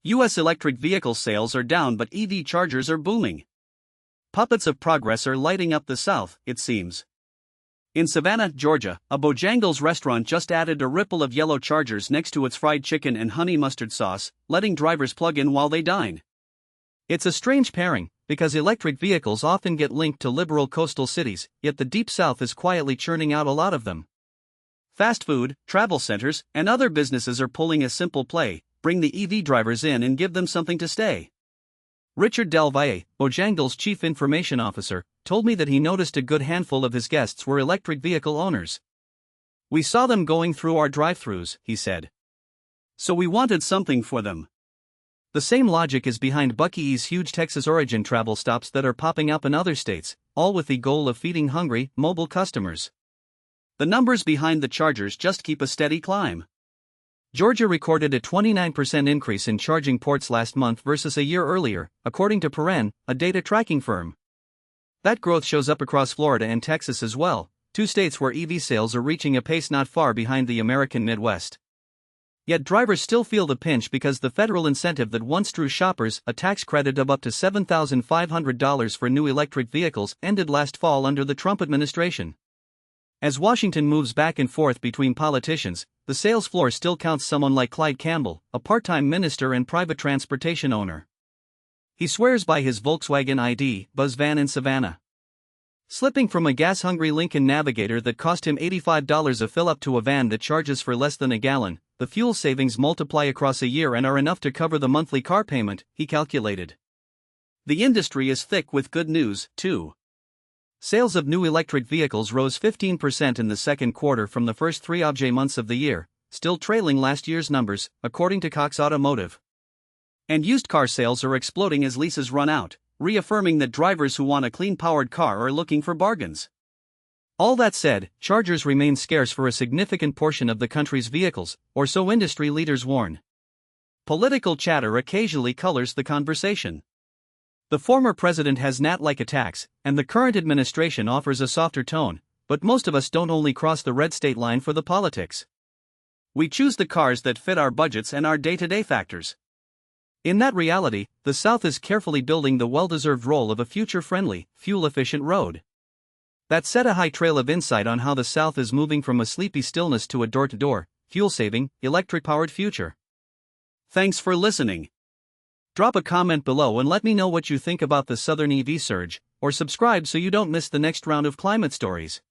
U.S. electric vehicle sales are down, but EV chargers are booming. Puppets of progress are lighting up the South, it seems. In Savannah, Georgia, a Bojangles restaurant just added a ripple of yellow chargers next to its fried chicken and honey mustard sauce, letting drivers plug in while they dine. It's a strange pairing, because electric vehicles often get linked to liberal coastal cities, yet the Deep South is quietly churning out a lot of them. Fast food, travel centers, and other businesses are pulling a simple play: bring the EV drivers in and give them something to stay. Richard Del Valle, Bojangles' chief information officer, told me that he noticed a good handful of his guests were electric vehicle owners. "We saw them going through our drive-thrus," he said. "So we wanted something for them." The same logic is behind Buc-ee's huge Texas origin travel stops that are popping up in other states, all with the goal of feeding hungry, mobile customers. The numbers behind the chargers just keep a steady climb. Georgia recorded a 29% increase in charging ports last month versus a year earlier, according to PodGen, a data tracking firm. That growth shows up across Florida and Texas as well, two states where EV sales are reaching a pace not far behind the American Midwest. Yet drivers still feel the pinch because the federal incentive that once drew shoppers, a tax credit of up to $7,500 for new electric vehicles, ended last fall under the Trump administration. As Washington moves back and forth between politicians, the sales floor still counts someone like Clyde Campbell, a part-time minister and private transportation owner. He swears by his Volkswagen ID Buzz van in Savannah. Slipping from a gas-hungry Lincoln Navigator that cost him $85 a fill-up to a van that charges for less than a gallon, the fuel savings multiply across a year and are enough to cover the monthly car payment, he calculated. The industry is thick with good news, too. Sales of new electric vehicles rose 15% in the second quarter from the first 3 months of the year, still trailing last year's numbers, according to Cox Automotive. And used car sales are exploding as leases run out, reaffirming that drivers who want a clean-powered car are looking for bargains. All that said, chargers remain scarce for a significant portion of the country's vehicles, or so industry leaders warn. Political chatter occasionally colors the conversation. The former president has gnat-like attacks, and the current administration offers a softer tone, but most of us don't only cross the red state line for the politics. We choose the cars that fit our budgets and our day-to-day factors. In that reality, the South is carefully building the well-deserved role of a future-friendly, fuel-efficient road. That set a high trail of insight on how the South is moving from a sleepy stillness to a door-to-door, fuel-saving, electric-powered future. Thanks for listening. Drop a comment below and let me know what you think about the Southern EV surge, or subscribe so you don't miss the next round of climate stories.